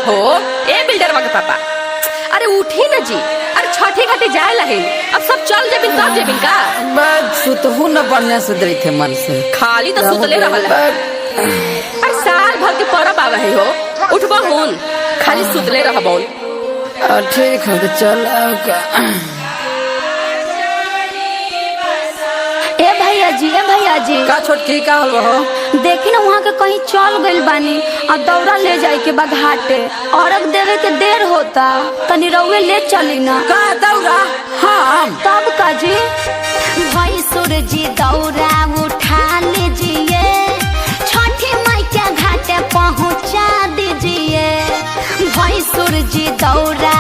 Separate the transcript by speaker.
Speaker 1: हो ए बिल्डरवा के पापा, अरे उठी ना जी, अरे छठी घाटी जाए लहे, अब सब चल जेबिन तब जेबिन का
Speaker 2: बस सुतहु न बढ़िया से देई थे मन से,
Speaker 1: खाली तो सुतले रहल है। अरे साल भर के परब आवे है हो, उठबा हुन खाली सुतले रहबो।
Speaker 2: ठीक है तो चल आओ।
Speaker 3: ए भैया जी
Speaker 2: का छोटकी का हो?
Speaker 3: देखी ना वहाँ के कहीं चल गइल बानी और दौरा ले जाए के बाद घाटे अर्घ देवे के देर होता, तनी रउए ले चली ना।
Speaker 2: का दौरा? हाँ
Speaker 3: तब का जी भैंसुर जी दौरा उठा लीजिए, छठी माई के घाटे पहुँचा दीजिए। भैंसुर जी दौरा